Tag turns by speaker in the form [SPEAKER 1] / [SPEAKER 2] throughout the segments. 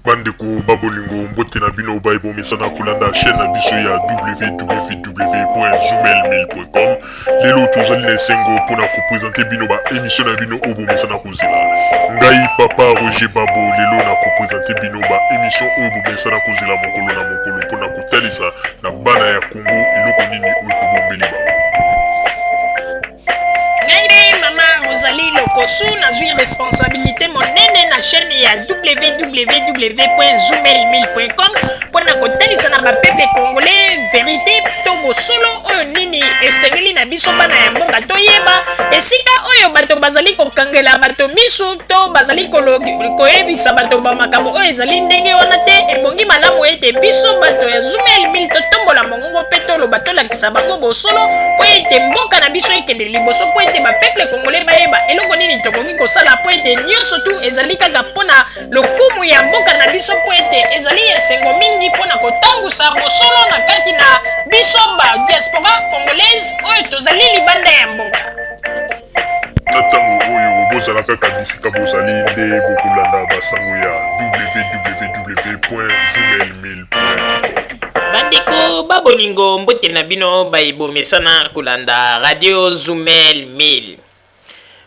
[SPEAKER 1] Bandeko babolingo mbote na bino baibo mesana kulanda chaîne na biso ya www.zumel1000.com. Lelo tozali na esengo mpona kopresente bino ba émission na bino oyo bomesana kozela. Ngai papa Roger Babo lelo na kopresente bino ba émission oyo bomesana kozela mokolo na mokolo mpona kotalisa na bana ya Congo eloko nini oyo tobombeli bango.
[SPEAKER 2] Ozali lokosu nazwi responsabilité monene na chaîne ya www.zumel1000.com mpona kotalisa na bapeple congolais vérité to bosolo oyo nini esengeli na biso bana ya mboka toyeba esika oyo bato bazali kokangela bato misu to bazali koyebisa bato bamakambo oyo ezali ndenge wana te. Ebongi malamu ete biso bato ya Zumel 1000 totombola mongongo mpe toloba tolakisa bango bosolo mpo ete mboka na biso ekende liboso mpo ete bapeple congolais bayeba eloko nini tokoki kosala mpo ete nyonso tu ezali kaka mpona lokumu ya mboka na biso mpo ete ezali esengo mingi mpona kotambusa bosolo na kati na biso ba diaspora congolaise oyo tozali libanda ya mboka.
[SPEAKER 1] Na ntango oyo bozala kaka bisika bozali nde bokolanda basango ya www.zumel1000.com.
[SPEAKER 2] Bandeko babolingo mbote na bino baibomesana kolanda radio Zumel 1000.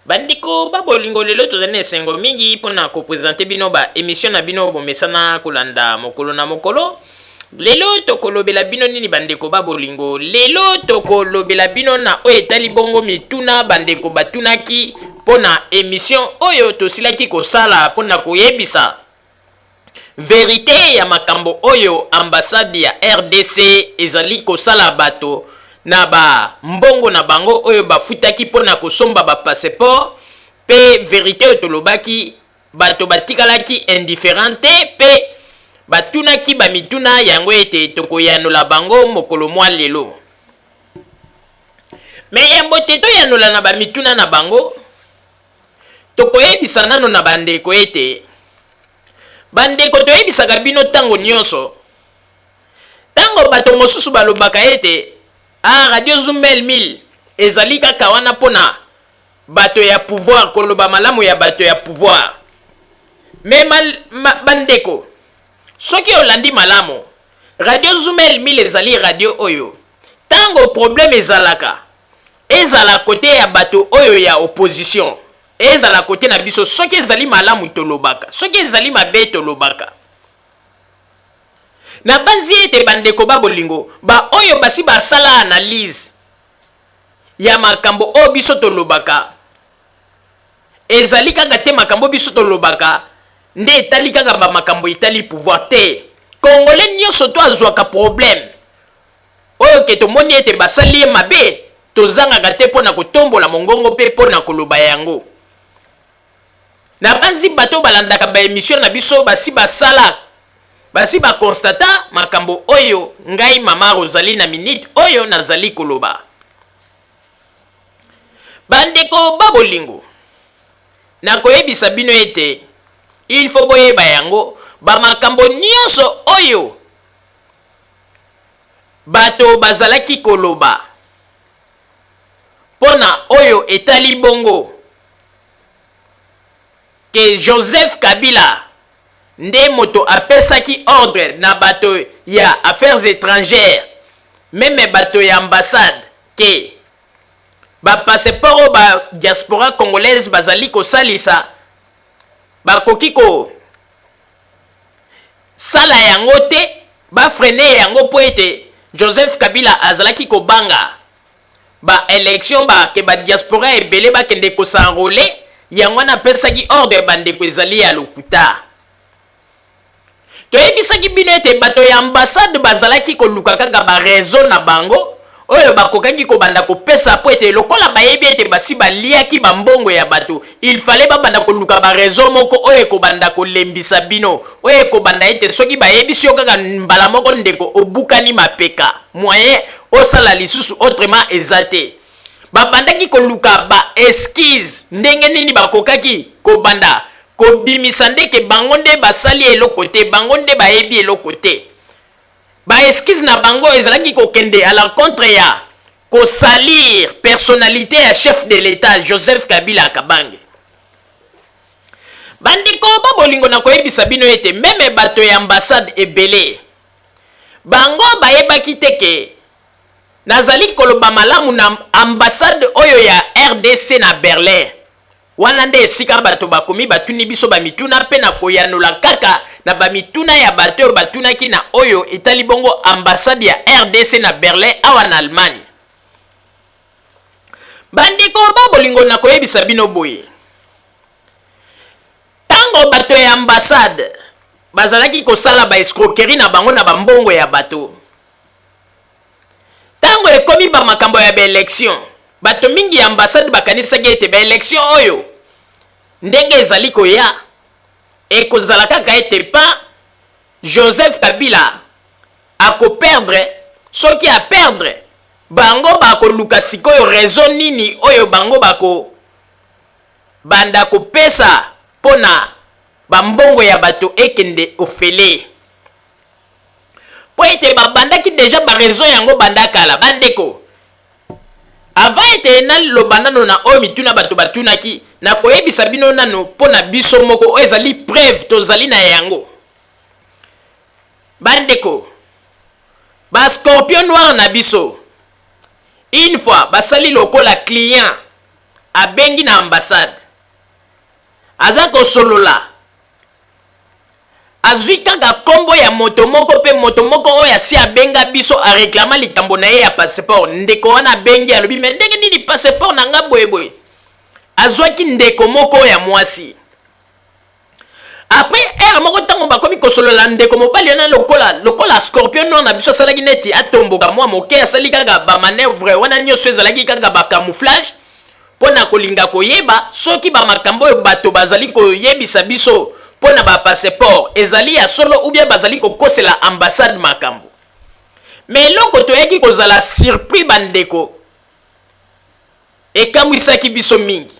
[SPEAKER 2] Bandiko babolingo lelo tozali na esengo mingi mpona kopresente bino ba émission na bino bomesana kolanda mokolo na mokolo. Lelo tokolobela bino nini bandeko babolingo? Lelo tokolobela bino na oyo etali bongo mituna bandeko batunaki mpona émission oyo tosilaki kosala mpona koyebisa vérité ya makambo oyo ambassade ya RDC ezali kosala bato na ba mbongo na bango oyo bafutaki mpona kosomba ba passeport pe vérité oyo tolobaki bato batikalaki indifférente pe batunaki bamituna yango ete tokoyanola bango mokolo mwa lelo. Me yambo te toyanola na bamituna na bango tokoyebisa nano na bandeko ete bandeko toyebisaka bino ntango nyonso ntango bato mosusu balobaka ete radio Zumel 1000 ezali kaka wana mpona bato ya pouvoir koloba malamu ya bato ya pouvoir. Me bandeko soki olandi malamu radio Zumel 1000 ezali radio oyo ntango problème ezala kote ya bato oyo ya opposition ezala kote na biso soki ezali malamu tolobaka soki ezali mabe tolobaka. Na banzi ete bandeko babolingo ba oyo basi basala analyse ya makambo oyo biso tolobaka ezali kaka te makambo biso tolobaka nde etali kaka ba makambo etali pouvoir te. Congolais nyonso to azwaka problème oyo ke tomoni ete basali ye mabe tozangaka te mpona kotombola mongongo mpe mpona koloba yango. Na banzi bato balandaka ba émission na biso basi basala basi bakonstata makambo oyo ngai mama Rosalie na minute oyo nazali koloba. Bandeko babolingo nakoyebisa bino ete il faut boyeba yango ba makambo nyonso oyo bato bazalaki koloba pona oyo etali bongo ke Joseph Kabila nde moto apesaki ordre na bato ya affaires étrangères meme bato ya ambassade ke ba passeport ba diaspora congolaise bazali kosalisa bakoki ko sala yango te ba freiner yango po ete Joseph Kabila azalaki kobanga ba élection ba ke ba diaspora ebele bakende kosanrole yango na pesaki ordre bandeko ezali ya lokuta. Toyebisaki bino ete bato ya ambassade bazalaki koluka kaka ba raison na bango oyo bakokaki kobanda kopesa po ete lokola bayebi ete basi baliaki bambongo ya bato il fallait babanda koluka ba raison moko oyo kobanda kolembisa bino oyo kobanda ete soki bayebisi yo kaka mbala moko ndeko obukani mapeka moyen osala lisusu autrement eza te. Babandaki koluka ba esquisse ndenge nini bakokaki kobanda kobimisa ndeke bango nde basali eloko te bango nde bayebi eloko te. Ba esquisse na bango ezalaki kokende à l'encontre ya kosalir personnalité ya chef de l'état Joseph Kabila Kabange. bandeko babolingo na koyebisa bino ete meme bato ya ambassade ebele bango bayebaki te ke nazali koloba malamu na ambassade oyo ya RDC na Berlin wana nde esika bato bakomi batuni biso bamituna mpe na koyanola kaka na bamituna ya bato oyo batunaki na oyo etali bongo ambassade ya RDC na Berlin awa na Allemagne. Bandeko babolingo na koyebisa bino boye tango bato ya ambassade bazalaki kosala ba escroquerie na bango na bambongo ya bato, tango ekomi ba makambo ya ba-election bato mingi ya ambassade bakanisaki ete ba-election oyo ndenge ezali koya ekozala kaka ete pa Joseph Kabila akoperdre, soki a perdre bango bakoluka sikoyo raison nini oyo bango bako banda kopesa pona bambongo ya bato ekende ofele po ete babandaki deja ba raison yango bandakala. Bandeko avant ete naloba nano na oyo mituna bato batunaki na koyebisa bino nano pona biso moko oyo ezali preuve tozali na yango. Bandeko ba scorpion noir na biso une fois basali lokola client abengi na ambassade aza kosolola azwi kaka kombo ya moto moko pe moto moko oyo asi abenga biso areklama likambo na ye ya passeport. Ndeko wana abengi alobi me ndenge nini passeport na nga boyeboye, azwaki ndeko moko ya mwasi. Après ere moko ntango bakomi kosolola ndeko mobali wana lokola scorpion noir na biso asalaki neti atomboka mwa moke, asali kaka bamaneuvre wana nyonso ezalaki kaka bacamouflage mpona kolinga koyeba soki bamakambo oyo bato bazali koyebisa biso mpona bapasseport ezali ya solo ou bien bazali kokosela ambassade makambo. Mais eloko toyaki kozala surpris bandeko ekamwisaki biso mingi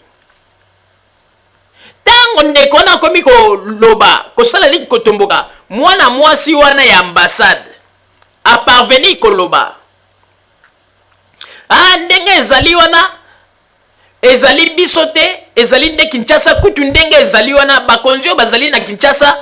[SPEAKER 2] tango ndeko wana akomi koloba kosala nini kotomboka mwana mwasi wana ya ambassade aparvenir koloba ndenge ezali wana ezali biso te, ezali nde Kinshasa kutu ndenge ezali wana bakonzi oyo bazali na Kinshasa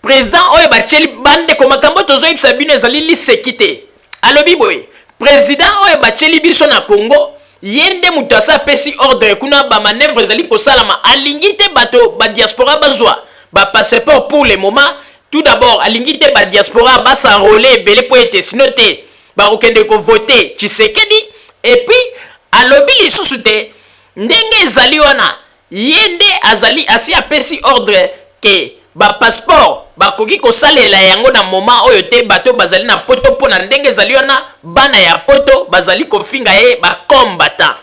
[SPEAKER 2] président oyo batieli bandeko makambo tozoyebisa bino ezali liseki te. Alobi boye président oyo batieli biso na Congo ye nde moto asa apesi ordre kuna bamaneuvre ezali kosalama, alingi te bato badiaspora bazwa bapasseport pour le moment. Tout d'abord alingi te badiaspora basenrole ebele po ete sino te bakokende kovote Tshisekedi. Et puis alobi lisusu te ndenge ezali wana ye nde azali asi apesi ordre ke ba passeport bakoki kosalela yango na moment oyo te bato bazali na poto mpona ndenge ezali wana bana ya poto bazali kofinga ye bakombata,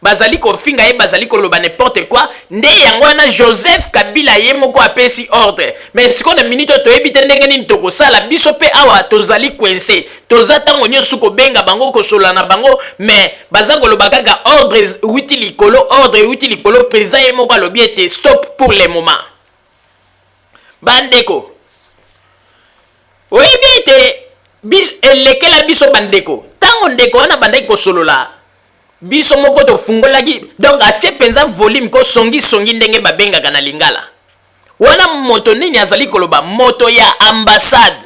[SPEAKER 2] bazali kofinga ye bazali koloba n'importe quoi nde yango wana Joseph Kabila ye moko apesi ordre. Mais siko na minute toyebi te ndenge nini tokosala biso pe awa tozali coincé toza tango nyonso kobenga bango kosola na bango mais baza koloba kaka ordre wuti likolo président ye moko alobi ete stop pour le moment. Bandeko oyebi ete elekela biso bandeko tango ndeko wana bandaki kosolola biso moko tofungolaki donc atie penza volume ko songi ndenge babengaka na lingala wana moto nini azali koloba moto ya ambassade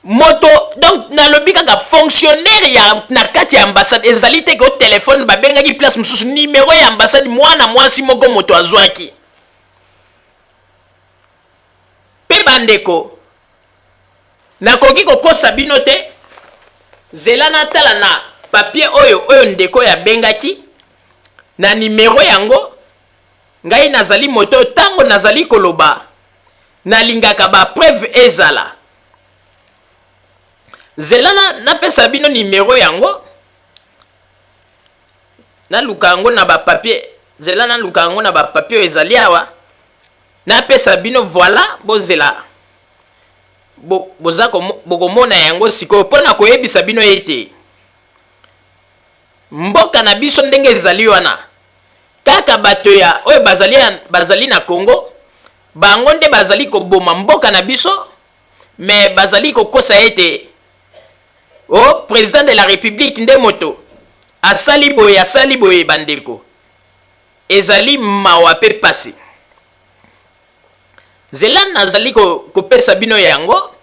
[SPEAKER 2] moto donc nalobi kaka fonctionnaire ya na kati ya ambassade ezali te ko telefone babengaki place mususu numéro ya ambassade mwana mwasi moko moto azwaki pe bandeko nakoki kokosa bino te zela natala na papier oyo ndeko ya bengaki na numero yango ngai nazali moto tango nazali koloba nalingaka ba preuve ezala zela napesa bino numero yango naluka yango na ba papier zela naluka yango na ba papier ezali awa napesa bino voilà bozela bokomona yango sikoyo mpona koyebisa bino ete mboka na biso ndenge ezali wana kaka bato ya oyo bazali na Congo bango nde bazali koboma mboka na biso mais bazali kokosa ete président de la république nde moto asali boye bandeko ezali mawa pe pasi. Nzela nazali kopesa bino yango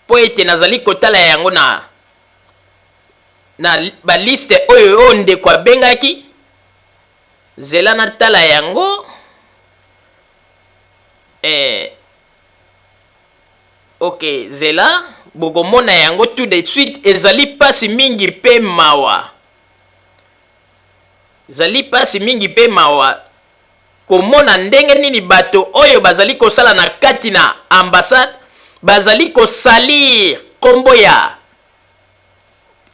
[SPEAKER 2] po ete nazali kotala yango na baliste oyo ndeko abengaki. Nzela natala yango ok, zela bokomona yango tout de suite. Ezali pasi mingi pe mawa, ezali pasi mingi pe mawa komona ndenge nini bato oyo bazali kosala na kati na ambassade bazali kosalir kombo ya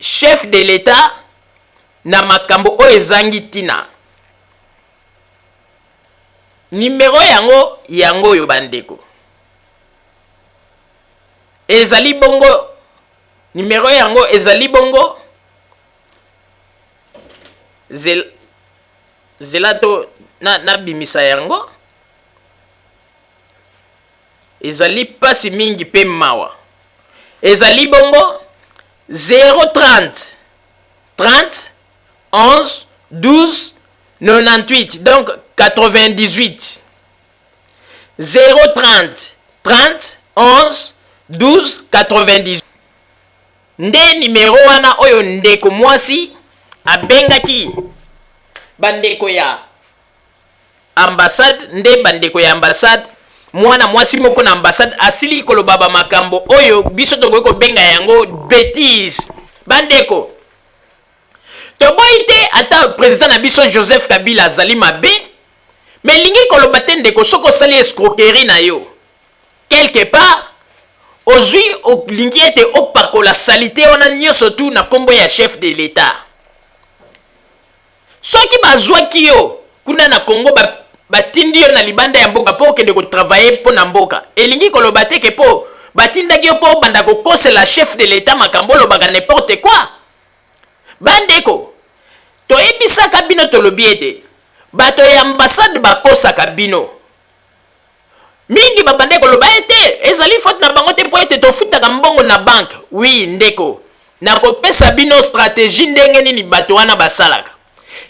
[SPEAKER 2] chef de l'État na makambo oyo ezangi tina. Numero yango oyo bandeko ezali bongo, numero yango ezali bongo zela to na bimisa yango ezali pasi mingi pe mawa. Ezali bongo 030 30 11 12 98, donc 98. 030 30 11 12 98. Nde numero wana oyo ndeko mwasi abengaki bandeko ya ambassade. Nde bandeko ya ambassade mwana mwasi moko na ambassade asili koloba ba makambo oyo biso tokoki kobenga yango bêtise. Bandeko toboyi te ata président na biso Joseph Kabila azali mabe, mais lingi koloba te ndeko soko osali escroquerie na yo quelque part ozwi olingi ete opakola salite wana nyonso tu na kombo ya chef de l'État. Soki bazwaki yo kuna na Congo batindi yo na libanda ya mboka po okende kotravaye mpo na mboka, elingi koloba te ke po batindaki yo po banda kokosela chef de l'État makambo olobaka n'importe quoi. Bandeko toyebisaka bino tolobi ete bato ya ambassade bakosaka bino mingi babande koloba ete ezali faute na bango te po ete tofutaka mbongo na banque. Oui ndeko, nakopesa bino stratégie ndenge nini bato wana basalaka.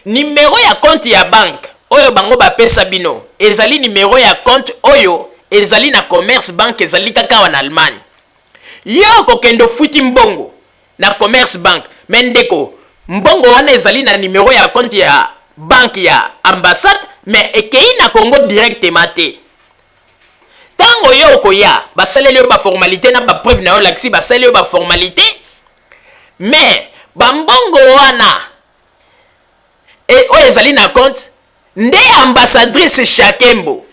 [SPEAKER 2] Numero ya compte ya banque oyo bango bapesa bino ezali numero ya compte oyo ezali na commerce bank, ezali kaka wana Allemagne. Yo kokendo futi mbongo na commerce bank, mais ndeko mbongo wana ezali na numero ya compte ya banque ya ambassade, mais ekei na Congo directement te. Tango yo koya basaleli yo ba formalité na ba preuve na yo laksi basaleli yo ba formalité, mais bambongo wana oyo ezali na compte nde ambassadrice Shakembo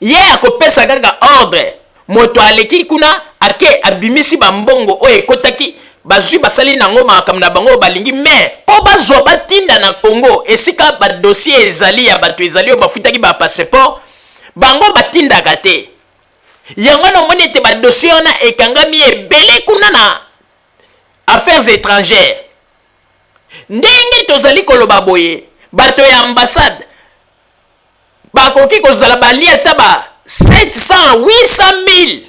[SPEAKER 2] ye akopesa kaka ordre moto aleki kuna ake abimisi bambongo oyo ekotaki bazwi basali nango makambo na bango balingi, mais po bazwa batinda na Congo esika badossier ezali ya bato ezali oyo bafutaki ba passeport bango batindaka te. Yango nomoni ete badossier wana ekangami ebele kuna na affaires étrangères. Ndenge tozali koloba boye bato ya ambassade bakoki kozala bali ata ba 700 800 000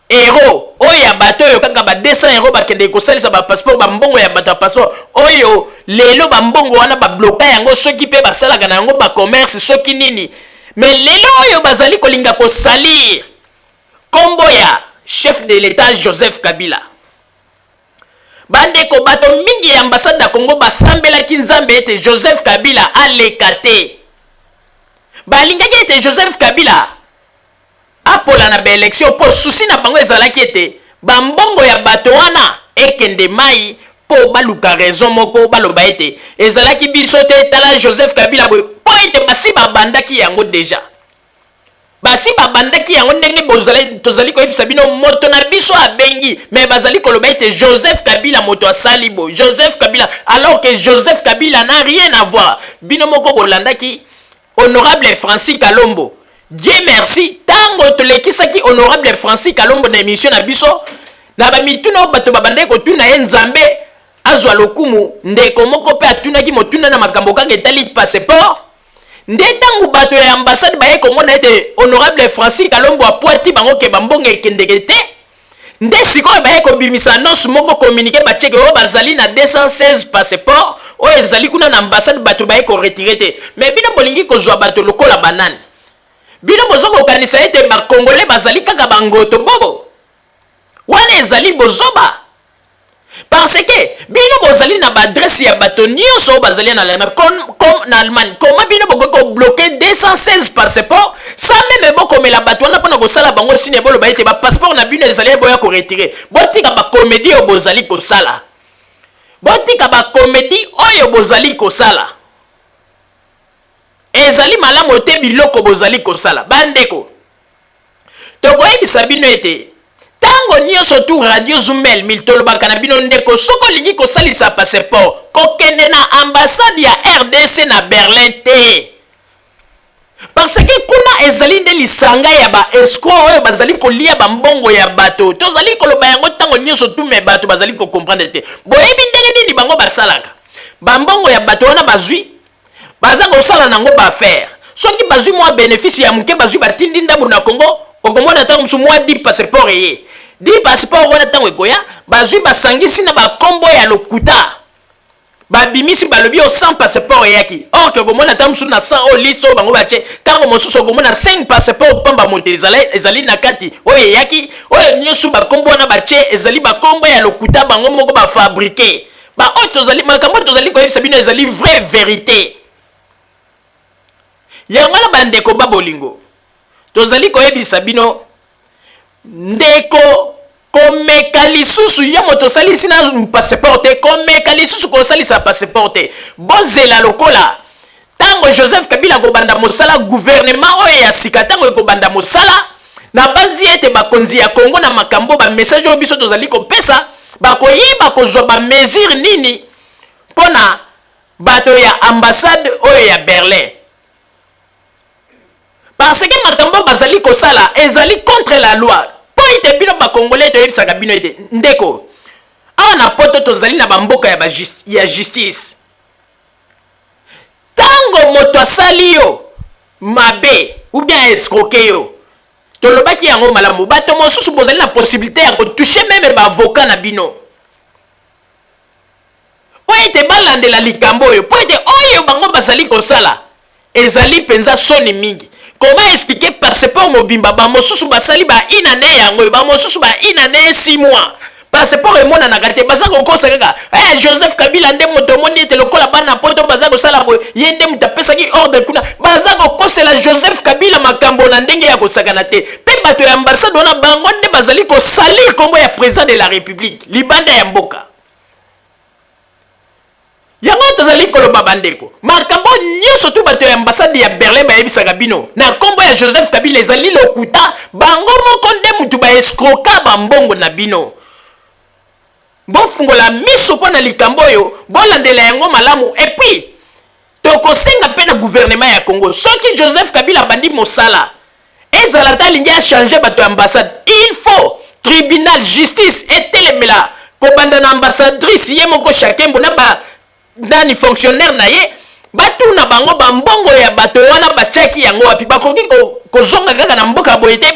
[SPEAKER 2] euros oyo ya bato oyo kaka ba 200 euros bakende kosalisa ba passeport bambongo ya bato ya passeport oyo lelo bambongo wana babloka yango soki pe basalaka na yango ba commerce soki nini, mais lelo oyo bazali kolinga kosalir kombo ya chef de l'État Joseph Kabila. Bandeko bato mingi ya ambassade ya Congo basambelaki nzambe ete Joseph Kabila aleka te. Balingaki ete Joseph Kabila apola na ba élection po susi na bango ezalaki ete bambongo ya bato wana ekende mai po baluka raison moko baloba ete ezalaki biso te tala Joseph Kabila boye po ete basi babandaki yango deja. Basi babandaki yango ndenge tozali koyebisa bino moto na biso abengi, mais bazali koloba ete Joseph Kabila moto asali bo Joseph Kabila, alors que Joseph Kabila n'a rien à voir. Bino moko bolandaki honorable Francis Kalombo, Dieu merci tango tolekisaki honorable Francis Kalombo na émission na biso na bamituna bato babandaki kotuna ye nzambe azwa lokumu ndeko moko pe atunaki motuna na makambo kaka etali passeport. Nde tangu bato ya ambassade baye komona ete honorable Francis Kalombo apuati bango ke bambongo ekendeke te, nde sikoyo baye kobimisa annonce moko communiqué batieke oyo bazali na 216 passeport oyo ezali kuna na ambassade bato baye koretire te. Mais bino bolingi kozwa bato lokola banani? Bino bozo kokanisa ete bakongole bazali kaka bangoto bobo wana ezali bozoba. Parce que bino bozali na badresse ya bato nyonso oyo bazali na Allemagne comme na Allemagne. Comment bino bokoki kobloke 216 passeport sans même bokomela bato wana mpona kosala bango sine boloba ete bapasseport na bino ezali boya koretire? Botika bakomedi oyo bozali kosala, botika bakomedi oyo bozali kosala, ezali malamu te biloko bozali kosala. Bandeko, tokoyebisa bino ete tango nyonso tu radio Zoomel mil tolobaka na bino ndeko soko olingi kosalisa passeport kokende na ambassade ya RDC na Berlin te. Parce que kuna ezali nde lisanga ya ba escroc oyo bazali kolia bambongo ya bato. Tozali koloba yango tango nyonso tu me bato bazali ko comprendre te. Boyebi ndenge nini bango basalaka bambongo ya bato wana bazwi baza kosala nango ba faire. Soki bazwi mwa bénéfice ya muke bazwi batindi ndambu na Congo okomona tango musu mwa 10 passeport eye 10 passeport wana tango ekoya bazwi basangisi na bakombo ya lokuta babimisi balobi o 100 passeport eyaki. Or que komona tango musu na 100 o liso bango bache tango mosusu komona 5 passeport pamba monte ezali na kati oyo eyaki oyo nyonso bakombo wana bache ezali bakombo ya lokuta bango moko ba fabriquer ba oyo tozali makambo tozali koyebisa bino ezali vraie vérité. Yango na bandeko babolingo tozali koyebisa bino ndeko komeka lisusu ya moto salisi na passeport te, komeka lisusu kosalisa passeport te. Bozela lokola tango Joseph Kabila kobanda mosala gouvernement oyo ya sika tango ekobanda mosala na banzi ete bakonzi ya Congo na makambo ba message oyo biso tozali kopesa bakoyiba kozwa ba mesure nini pona bato ya ambassade oyo ya Berlin. Parce que makambo bazali kosala ezali contre la loi. Po ite bino ba congolais to yebisaka bino ete ndeko awa na poto tozali na bamboka ya justice. Tango moto asali yo mabe ou bien escroquer yo tolobaki yango malamu bato mosusu bozali na possibilité ya kotoucher même ba avocat na bino. Po ite balandela likambo oyo po ite oyo bango bazali kosala ezali penza soni mingi. Comment expliquer passeport mobimba ba mosusu basali ba inane yango ba mosusu ba inane 6 mois passeport emona na kate baza ko kosa kaka Joseph Kabila nde moto moni ete lokola bana poto baza ko sala boy yende mutapesa ki ordre kuna baza ko kosela Joseph Kabila makambo na ndenge ya kosakana te pe bato ya ambassade na bango nde bazali ko salir kombo ya président de la république libanda ya mboka. Yango tozali koloba bandeko makambo nyonso tu bato ya ambassade ya Berlin bayebisaka bino na kombo ya Joseph Kabila ezali lokuta bango moko nde mutu ba escroka bambongo na bino. Bofungola miso pona likambo oyo bolandela yango malamu et puis tokosenga pe na gouvernement ya Congo soki Joseph Kabila bandi mosala ezala talingi a changer bato ya ambassade il faut tribunal justice etelemela kobanda na ambassadrice ye moko chacun bona ba nani fonctionnaire na ye batuna bango bambongo ya bato wana bachaki yango wapi bakoki kozonga kaka na mboka boye te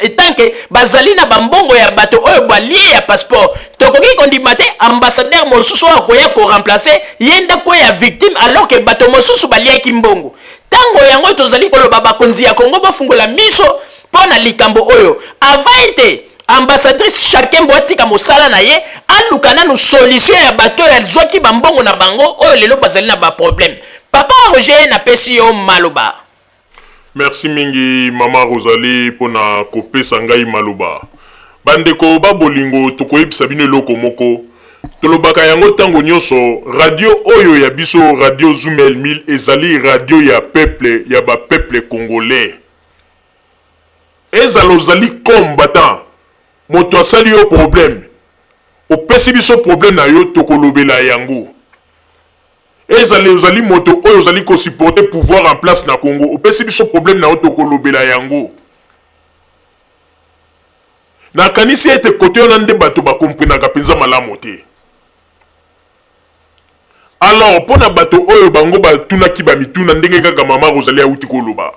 [SPEAKER 2] etanke bazali na bambongo ya bato oyo balie ya passeport tokoki kondima te ambassadeur mosusu akoya ko remplacer yenda ko ya victime alors que bato mosusu baliaki mbongo. Tango yango tozali koloba bakonzi ya Congo bafungola miso pona likambo oyo avaite ambassadrice chacun boatika mosala na ye alukana no solution ya bato ya zwaki bambongo na bango oyo lelo bazali na ba problème. Papa Roger na pesi yo maloba.
[SPEAKER 1] Merci mingi mama Rosalie pona kopesa ngai maloba. Bandeko babolingo tokoyebisa bino eloko moko tolobaka yango tango nyonso radio oyo ya biso radio Zoomel 1000 ezali radio ya peuple ya ba peuple congolais. Ezalo ozali combattant moto asali yo problème opesi biso problème na yo tokolobela yango. Ezali ozali moto oyo ozali ko supporter pouvoir en place na Congo opesi biso problème na yo tokolobela yango. Na kanisi ete kote ona nde bato ba comprenaka penza malamu te. Alors pona bato oyo bango batunaki ba mituna ndenge kaka mama Rosalie auti koloba.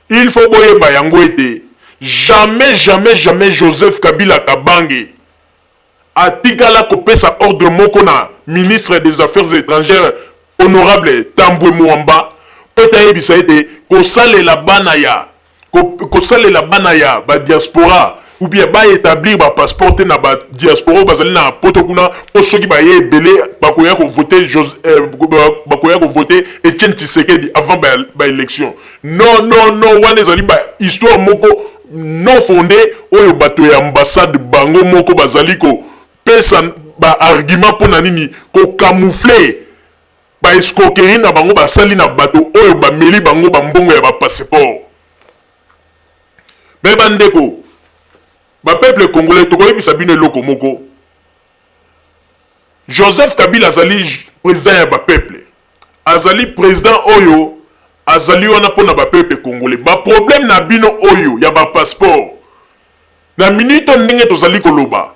[SPEAKER 1] Il faut boyeba yango ete jamais Joseph Kabila Kabange atikala kopesa ordre moko na ministre des Affaires étrangères honorable Tambwe Mwamba pota yebisa ete kosalela bana ya ba diaspora ou bien ba établir ba passeport na ba diaspora bazali na poto kuna po soki ba yebele bakoya ko voter bakoya ko voter Etienne Tshisekedi avant ba élection. Non wana ezali ba histoire moko non fondée oyo bato ya ambassade bango moko bazali ko pesa ba argument pona nini ko camoufler ba escroquerie na bango basali na bato oyo bameli bango bambongo ya ba passeport. Mais bandeko ba peuple congolais tokoyebisa bino eloko moko. Joseph Kabila azali président ya ba peuple, azali président oyo azali wana pona ba peuple congolais. Ba problème na bino oyo ya ba passeport na minute ndenge tozali koloba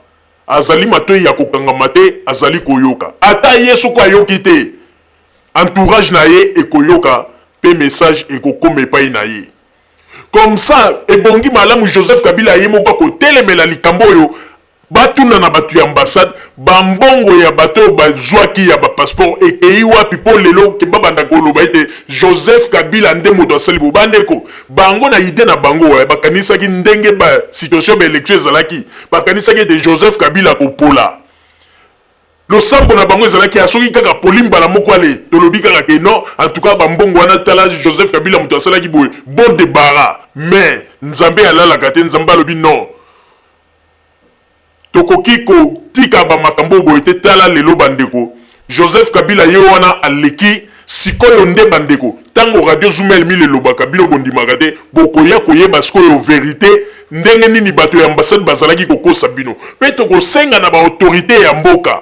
[SPEAKER 1] azali matoyi ya kokangama te, azali koyoka ata yesu ko ayoki te, entourage na ye ekoyoka pe message ekokoma epai na ye. Comme ça, ebongi malamu Joseph Kabila ye moko kotelemela likambo oyo batuna na batu ya ambassade bambongo ya bato bazwaki ya ba passeport ekei wapi po lelo ke babanda koloba ete Joseph Kabila nde moto asali bandeko bango na ide na bango ya bakanisaki ndenge ba situation ba élection ezalaki bakanisaki ete Joseph Kabila kopola losambo na bango ezalaki asoki kaka polimba la moko ale tolobi kaka ke non en tout cas bambongo wana tala Joseph Kabila moto asalaki boye bon débarras mais nzambe alalaka te, nzambe alobi non tokoki ko tika ba makambo boye te tala lelo bandeko Joseph Kabila ye wana aleki sikoyo nde bandeko tango radio Zoomel mille loba Kabila bondimaka te bokoya koyeba sikoyo vérité ndenge nini bato ya ambassade bazalaki kokosa bino pe tokosenga na ba autorité ya mboka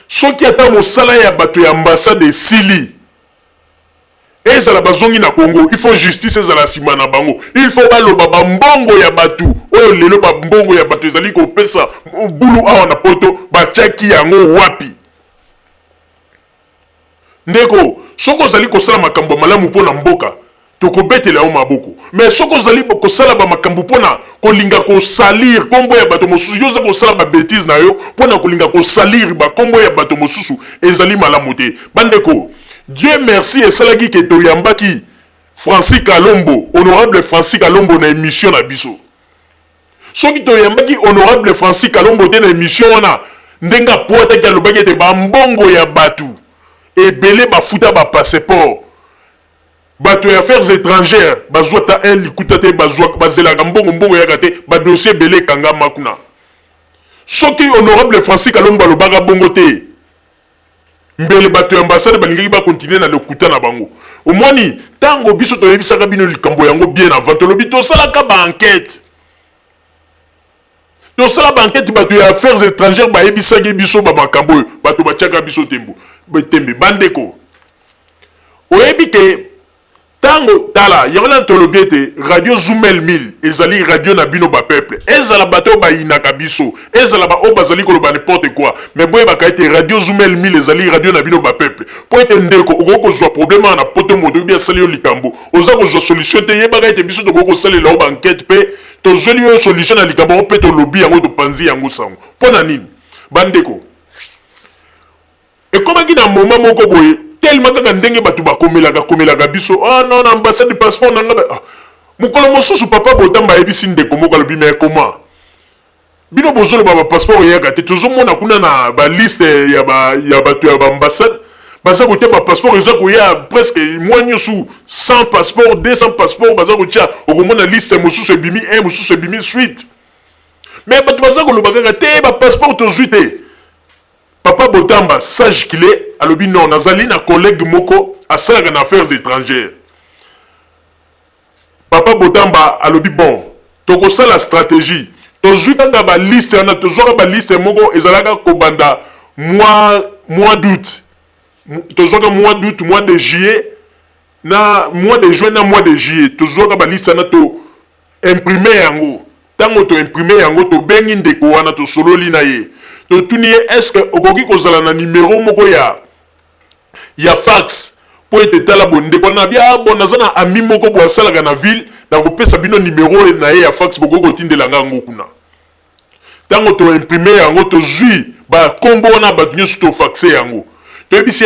[SPEAKER 1] soki ata mosala ya bato ya ambassade esili ezala bazongi na Congo, il faut justice ezala sima na bango, il faut baloba bambongo ya batu oyo lelo bambongo ya batu ezali kopesa bulu awa na poto bachaki yango wapi. Ndeko soko ozali kosala makambo malamu mpona mboka tokobetela yo maboko, mais soko ozali kosala ba makambo mpona kolinga kosalir kombo ya bato mosusu yoza kosala ba bêtise na yo mpona kolinga kosalir ba kombo ya bato mosusu ezali malamu te bandeko. Dieu merci et salaki ke toyambaki Francis Kalombo, honorable Francis Kalombo na émission na biso. Soki toyambaki honorable Francis Kalombo te na émission wana ndenga poeta ki alobaki ete bambongo ya batu ebele bafuta ba passeport bato ya affaires étrangères bazwa ta un likuta te bazelaka mbongo yaka te ba dossier ebele kanga makuna. Soki honorable Francis Kalombo alobaka bongo te mbele bato ya ambassade balingaki ba continuer na lokuta na bango omoni tango biso toyebisaka bino likambo yango bien avant tolobi tosalaka ba enquête tosala ba enquête bato ya affaires étrangères bayebisaki biso ba makambo bato batiaka biso tembe bandeko oyebi ke tango tala yona tolobi ete radio Zoomel 1000 ezali radio na bino ba peuple ezala bato ba inaka biso ezala ba obazali koloba n'importe quoi mais boye ba kaite radio Zoomel 1000 ezali radio na bino ba peuple po ete ndeko okoko zwa problème na poto moto bien sali yo likambo oza ko zwa solution te yeba kaite biso to koko sali la ba enquête pe to joli yo solution na likambo pe to lobby yango to panzi yango sango pona nini bandeko e komaki na moment moko boye tellement kaka ndenge batu bakomelaka biso ah non na ambassade passeport nanga mukolo mosusu papa Botamba yebisi ndeko moko alobi mais comment bino bozolo ba passeport yaka te tozomona kuna na ba liste ya batu ya ba ambassade baza kotia ba passeport eza koya presque moigno sous 100 passeports 200 passeports baza kotia okomona liste mosusu ebimi 1 mosusu ebimi suite mais batu baza koloba kaka te ba passeport tozwi te. Papa Botamba, sage qu'il est, alobi non, nazali na collègue moko asalaka na affaires étrangères. Papa Botamba alobi bon, toko sala stratégie. Tozwi kanga ba liste na tozwaka ba liste moko ezalaka kobanda mois d'août. Tozwaka mois d'août, mois de juillet, na mois de juin na mois de juillet. Tozwaka ba liste na to imprimer yango. Tango to imprimer yango to bengi ndeko wana to sololi na ye. To tuni est-ce que okoki kozala na numéro moko ya fax po ete tala bonde ko na bia bon nazana ami moko bo asalaka na ville na kopesa bino numéro na ye ya fax boko kotindela ngango kuna tango to imprimer yango to zui ba kombo wana ba nyonso to faxer yango to ebisi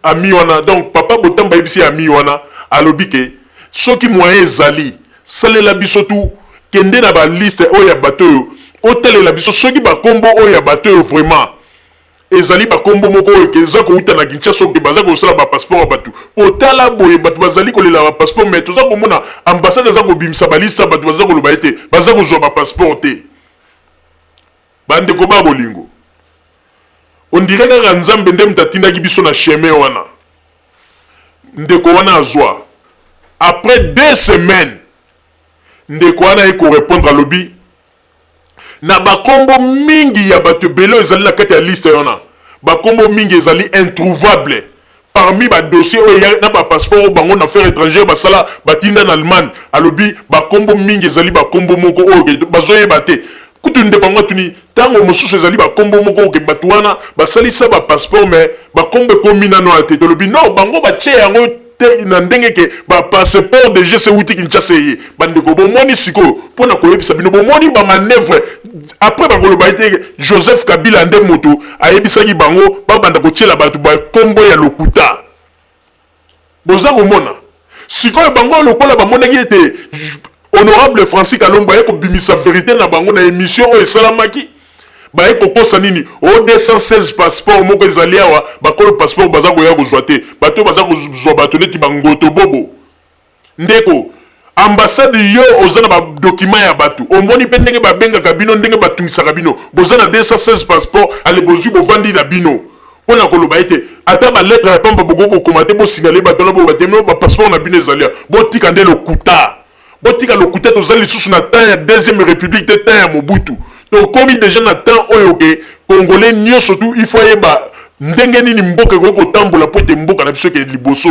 [SPEAKER 1] ami wana donc papa Botamba ebisi ami wana alobi ke soki moyen ezali salela biso tu kende na ba liste oya bato otelela biso soki ba kombo oya bato vraiment ezali ba kombo moko eza ko uta na Kinshasa soki baza ko sala ba passeport batu otala boye batu bazali ko lela ba passeport mais toza ko mona ambassade za ko bimisa ba liste batu baza ko loba ete baza ko zo ba passeport te bande ko ba bolingo on dirait que Nzambe nde mtatinda ki biso na chemin wana ndeko wana azwa après 2 semaines ndeko wana eko répondre à lobby na bakombo mingi ya bato belo ezali na kati ya liste wana bakombo mingi ezali introuvable parmi ba dossier oyo na ba passeport bango na affaires étrangères basala batinda na Allemagne alobi bakombo mingi ezali bakombo moko oyo bazoyeba te kutu nde bango tuni tango mosusu ezali bakombo moko ke bato wana basalisa ba passeport mais bakombo ekomi nano ate tolobi non bango batie yango te na ndenge ke ba passeport de GC wuti Kinshasa ye bandeko bomoni siko pona koyebisa bino bomoni ba manœuvre après bakoloba ete Joseph Kabila nde moto ayebisaki bango babanda kotiela bato ba kombo ya lokuta boza komona siko bango lokola bamonaki ete honorable Francis Kalombo ayeko bimisa vérité na bango na émission oyo esalamaki bayeko kosa nini o 216 passeport moko ezali awa bakolo passeport baza koya kozwa te bato baza kozwa bato neti bangoto bobo ndeko ambassade yo oza na badocument ya bato omoni mpe ndenge babengaka bino ndenge batungisaka bino boza na 216 passeport ale bozwi bovandi na bino mpona koloba ete ata baletre ya pamba boko kokoma te bosignale bato na bo batemi bapasseport na bino ezali botika nde lokuta botika lokuta toza lisusu na temps ya deuxième république te temps ya Mobutu to komi déjà na temps oyo ke congolais nyonso tu il faut yeba ndenge nini mboka ko kotambola po te mboka na biso ke liboso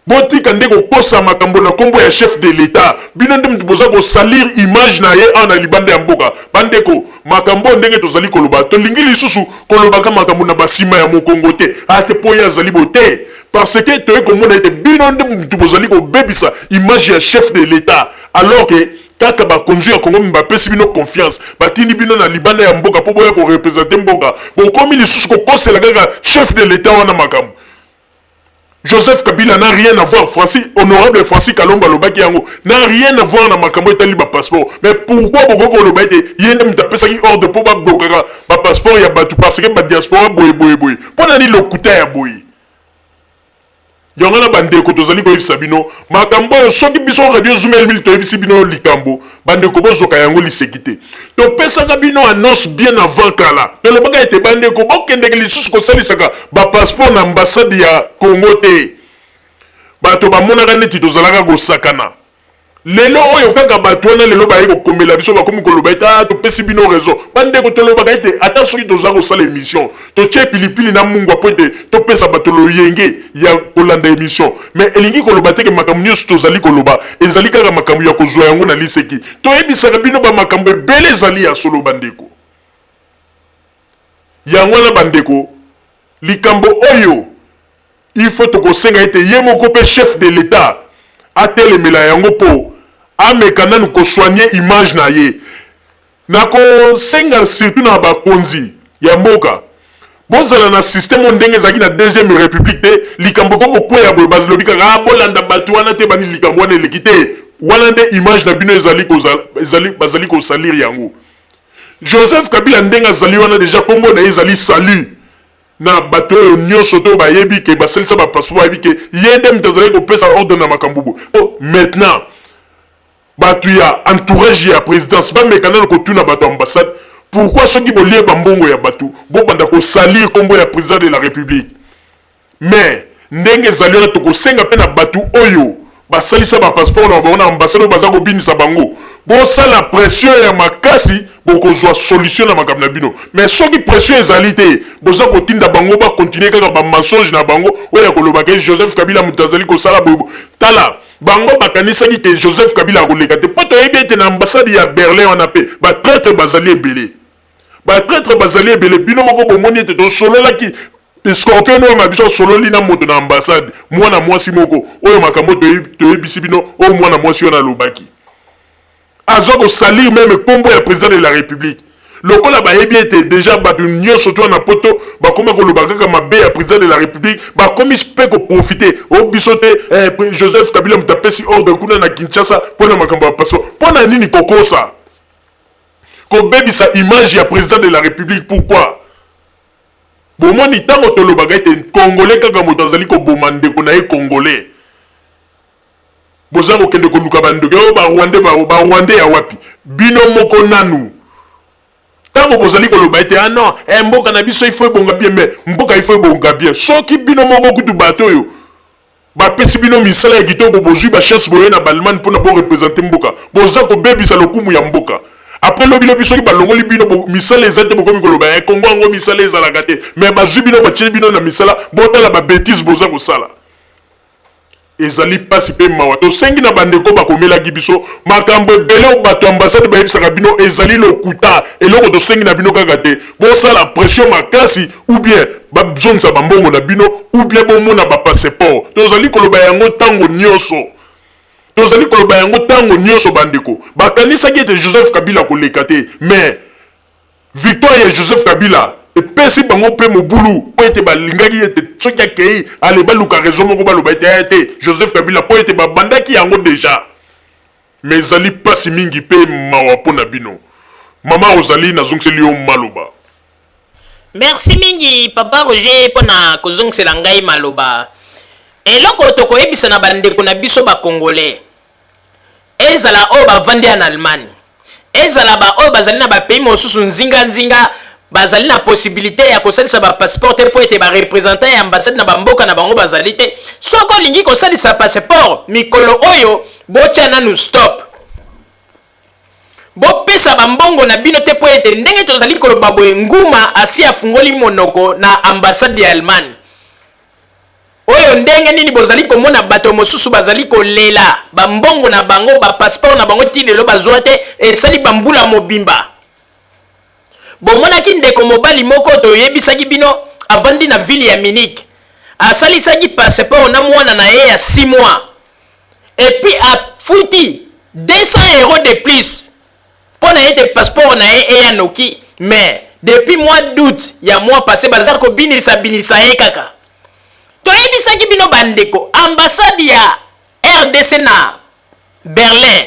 [SPEAKER 1] botika nde ko kosa makambo na kombo ya chef de l'état bino nde mboza ko salir image na ye ana libanda ya mboka bandeko makambo ndenge tozali koloba to lingi lisusu koloba ka makambo na basima ya mokongo te ate po ya zali bote parce que to ekomona ete bino nde mboza ko bebisa image ya chef de l'état alors que kaka bakonzi ya Congo bapesi bino confiance batindi bino na libanda ya mboka po boya ko représenter mboka bokomi lisusu ko kosela kaka chef de l'état wana makambo Joseph Kabila n'a rien à voir honorable Francis Kalomba lobaki yango n'a rien à voir na makambo etali ba passeport mais pourquoi boko loba ete yende mtapesa ki ordre po ba blokaka ba passeport ya batu parce que ba diaspora boye pona ni lokuta ya boye yongana bandeko tozali koyebisa bino makambo oyo soki biso radio Zumel Mil toyebisi bino likambo bandeko bozoka yango liseki te topesaka bino annonce bien avant kala tolobaka ete bandeko bokendeke lisusu kosalisaka bapasseport na ambassade ya Congo te bato bamonaka neti tozalaka kosakana lelo oyo kaka bato wana lelo baye kokomela biso bakomi koloba ete topesi bino raison bandeko tolobaka ete ata soki tozala kosala émission totie pilipili na mungwa po ete topesa bato loyenge ya kolanda émission mais elingi koloba teke makambo nyonso tozali koloba ezali kaka makambo ya kozwa yango na liseki toyebisaka bino bamakambo ebele ezali ya solo bandeko yango wana bandeko likambo oyo il faut tokosenga ete ye moko mpe chef de l'état atelemela yango po ameka nanu kosoigne image na ye nakosenga surtout na bakonzi ya mboka bozala na système ndenge ezalaki na deuxième république te likambo koko kweya boye bazalobi kaka bolanda bato wana te bani likambo wana eleki te wana nde image na bino bazali kosalir yango Joseph Kabila ndenge azali wana deja kombo na ye ezali salut na bato oyo nyonso to bayebi ke basalisa bapasseport bayebi ke ye nde moto azali kopesa ordre na makambo bo maintenant bato ya entourage ya présidence bameka nano kotuna bato ya ambassade pourquoi soki bolie bambongo ya bato bobanda kosalir kombo ya président de la république mais ndenge ezali wana tokosenga mpe na bato oyo basalisa bapasseport na bango na ambassade oyo baza kobinisa bango bosala pression ya makasi bokozwa solution na makambo na bino mais soki pression ezali te boza kotinda bango bakontinue kaka bamensonge na bango oyo ya kolobaka Joseph Kabila moto azali kosala boyebo tala bango bakanisaki ke Joseph Kabila akoleka te po toyebi ete na ambassade ya Berlin wana mpe batraître bazali ebele bino moko bomoni ete tosololaki Scorpion oyo mabiso sololi na moto na ambassade mwana mwasi moko oyo makambo toyebisi bino oyo mwana mwasi oyo nalobaki azwa kosalir meme kombo ya président de la république lokola bayebi ete déjà bato nyonso to na poto bakoma koloba kaka mabe ya président de la république bakomi mpe koprofite oyo biso te Joseph Kabila moto apesi ordre kuna na Kinshasa mpona makambo ya passeport mpona nini kokosa kobebisa image ya président de la république pourquoi bomoni ntango tolobaka ete congolais kaka moto azali koboma ndeko na ye congolais boza kokende koluka bandeko oyo barwandais ya wapi bino moko nanu ntango bozali koloba ete ah non mboka na biso ifo ebonga bien mais mboka ifo ebonga bien soki bino moko kutu bato oyo bapesi bino misala ya kitoko bozwi bachance boye na balmane mpona borepresente mboka boza kobebisa lokumu ya mboka après lobi soki balongoli bino misala eza te bokomi koloba kongo yango misala ezalaka te mais bazwi bino batieli bino na misala botala babétise boza kosala ezali pasi mpe mawa tosengi na bandeko bakomelaki biso makambo ebele oyo bato ambasade bayebisaka bino ezali lokuta eloko tosengi na bino kaka te bosala pression makasi ou bien bazongisa bambongo na bino ou bien bomona bapasseport tozali koloba yango ntango nyonso tozali koloba yango ntango nyonso bandeko bakanisaki ete Joseph Kabila koleka te mais victoire ya Joseph Kabila epesi bango mpe mobulu mpo ete balingaki ete soki akei ale baluka raison moko baloba ete te Joseph Kabila mpo ete babandaki yango deja mais ezali mpasi mingi mpe mawa mpo na bino mama ozali nazongiseli yo maloba.
[SPEAKER 2] Merci mingi papa Roger mpona kozongisela ngai maloba eloko tokoyebisa na bandeko na biso bacongolais ezala oyo bavandi en Allemagne ezala oyo bazali na bapays mosusu nzinga bazali na possibilité ya kosalisa bapasseport te mpo ete barepresentant ya ambassade na bamboka na bango bazali te soki olingi kosalisa passeport mikolo oyo botia nanu stop bopesa bambongo na bino te mpo ete ndenge tozali koloba boye nguma asi afungoli monoko na ambassade ya Allemagne oyo ndenge nini bozali komona bato mosusu bazali kolela bambongo na bango bapasseport na bango ti lelo bazwa te esali bambula mobimba bomonaki ndeko mobali moko toyebisaki bino avandi na ville ya Munich asalisaki passeport na mwana na ye ya 6 mois et puis afuti 200 € de plus mpona ete passeport na ye eya noki mais depuis mois d'août ya mois passé bazali kobinisa ye kaka toyebisaki bino bandeko ambassade ya RDC na Berlin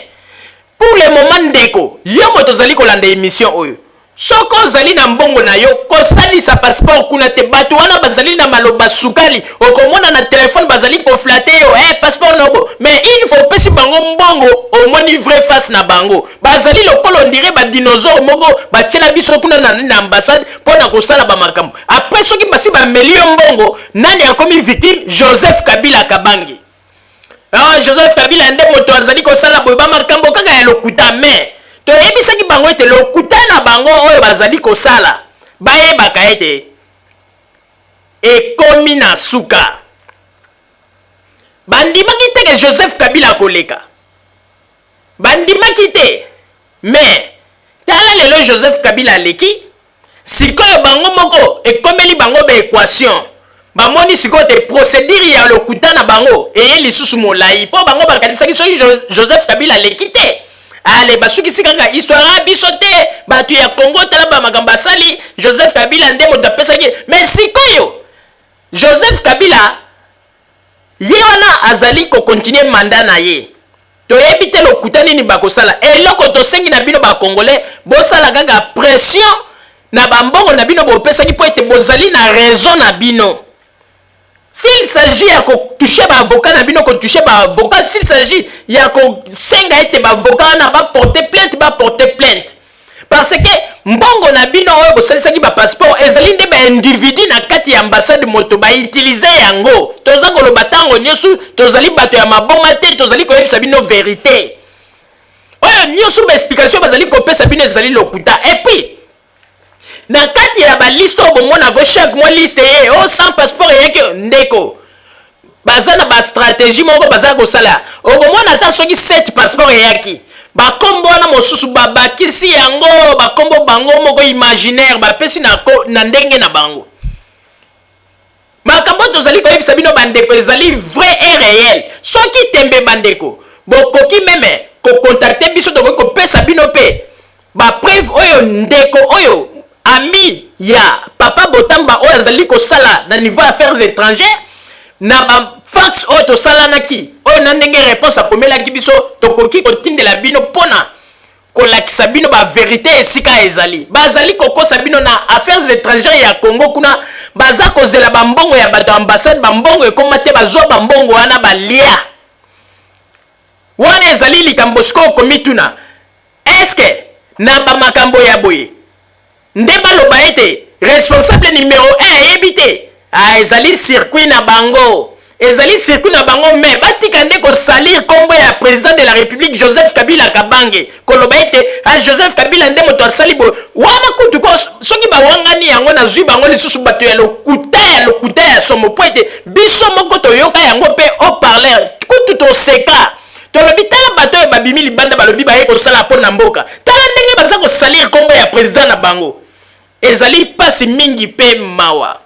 [SPEAKER 2] pour le moment ndeko yo moto ozali kolanda émission oyo soko ozali na mbongo na yo kosalisa passeport kuna te bato wana bazali na maloba sukali okomona na telefone bazali koflate yo passeport nobo mais il faut pesi bango mbongo omoni vrai face na bango bazali lokolo ondire badinosaure moko batiela biso kuna na ambassade mpona kosala bamakambo après soki basi bameli yo mbongo nani akomi victime Joseph Kabila Kabangi Joseph Kabila nde moto azali kosala boye bamakambo kaka ya lokuta mais toyebisaki bango ete lokuta na bango oyo bazali kosala bayebaka ete ekomi na suka bandimaki teke Joseph Kabila koleka bandimaki te mais tala lelo Joseph Kabila aleki sikoyo bango moko ekomeli bango baéquation bamoni sikoyo te procédure ya lokuta na bango eye lisusu molai mpo bango bakanisaki soki Joseph Kabila aleki te ale basukisi kaka histoire biso te bato ya Congo tala bamakambo asali Joseph Kabila nde moto apesaki mais sikoyo Joseph Kabila ye wana azali kokontinue manda na ye toyebi te lokuta nini bakosala eloko tosengi na bino bacongolais bosala kaka pression na bambongo na bino bopesaki mpo ete bozali na raison na bino. S'il s'agit ya toucher ba avocat na bino ko toucher ba avocat, s'il s'agit ya ko senga ete ba avocat na ba porter plainte parce que mbongo na bino oyo bosalisa ki ba passeport ezali nde ba individu na kati ya ambassade moto ba utiliser yango toza koloba tango nyosu tozali bato ya maboma te tozali koyebisa bino vérité oyo nyosu ba explication bazali kopesa bino ezali lokuta et puis na kati ya ba liste bomona go chaque mois liste ye sans passeport yeke ndeko baza na ba stratégie moko baza ko sala okomona ta soki 7 passeport yaki bakombo wana mosusu babakisi yango bakombo bango moko imaginaire bapesi na ndenge na bango makambo tozali koyebisa bino bandeko ezali vrai et réel soki tembe bandeko bokoki meme kocontacte biso tokoki kopesa bino mpe bapreuve oyo ndeko oyo ami ya papa Botamba oyo azali kosala na niveau affaires étrangères na bafax oyo tosalanaki oyo na ndenge réponse akomelaki biso tokoki kotindela bino mpona kolakisa bino baverité esika ezali bazali kokosa bino na affaires étrangères ya Congo kuna baza kozela bambongo ya bato ambassade bambongo ekoma te bazwa bambongo wana balia wana ezali likambo sikoyo komituna eske na bamakambo ya boye nde baloba ete responsable numéro 1 ayebi te ezali circuit na bango ezali circuit na bango me batika nde kosalir kombo ya président de la république Joseph Kabila Kabange koloba ete Joseph Kabila nde moto asali boye wana kutu ko soki bawangani yango na zwi bango lisusu bato ya lokuta ya somo po ete biso moko toyoka yango mpe au parleur kutu toseka tolobi tala bato oyo babimi libanda balobi baye kosala mpo na mboka tala ndenge baza kosalir kombo ya président na bango ezali pasi mingi mpe mawa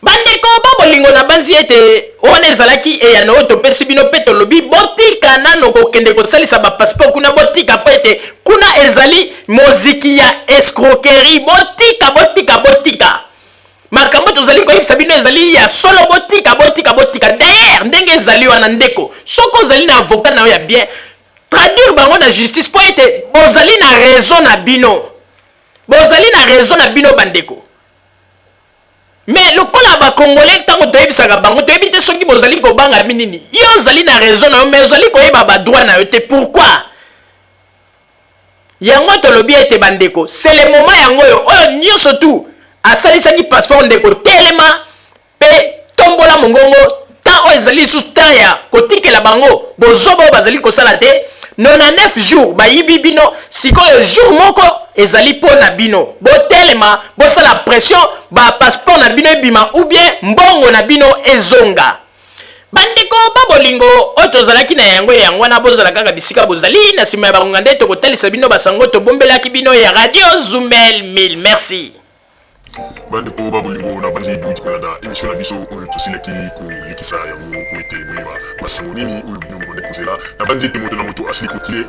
[SPEAKER 2] bandeko babolingo na banzi ete wana ezalaki eyano oyo topesi bino mpe tolobi botika nano kokende kosalisa bapasseport kuna botika mpo ete kuna ezali moziki ya escroquerie botika makambo tozali koyebisa bino ezali ya solo botika d'ailleurs ndenge ezali wana ndeko soko ozali na avocat na yo ya bien traduire bango na justice mpo ete bozali na raison na bino bandeko mais lokola bakongolais ntango toyebisaka bango toyebi te soki bozali kobanga minini yo ozali na raison na yo mais ozali koyeba badroit na yo te pourquoi yango tolobi ete bandeko c'est le moment yango oyo nyonso tu asalisaki passeport ndeko telema mpe tombola mongongo temps oyo ezali lisusu temps ya kotikela bango bozoba oyo bazali kosala te 99 jours bayibi bino sikoyo jour moko ezali mpo na bino botelema bosala pression bapasseport na bino ebima ou bien mbongo na bino ezonga bandeko babolingo oyo tozalaki na yango wana bozala kaka bisika bozali na nsima ya bakonga nde tokotalisa bino basango tobombelaki bino ya radio Zumel 1000 merci
[SPEAKER 1] bandeko babolingo na bandi duti kolanda émission na biso oyo tosilaki kolekisa yango po ete boyeba basango nini oyo bino bobande kozela na bandi ete moto na moto asili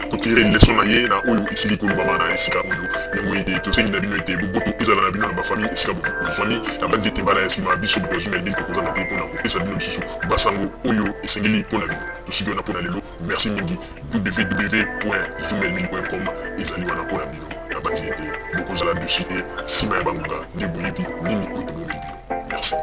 [SPEAKER 1] kotire leson na ye na oyo esili kolobama na esika oyo yango ete tosengi na bino ete boboto ezala na bino na bafamille esika bozwani na bandi ete mbala ya nsima biso bato ya Zumel 1000 tokozanga te mpona kopesa bino lisusu basango oyo esengeli mpona bino tosiki wana mpona lelo merci mingi www.zumel1000.com ezali wana mpona bino na bandi ete bokozala dessus te nsima ya bangonga nde boyebi nini oyo tobomeli bino merci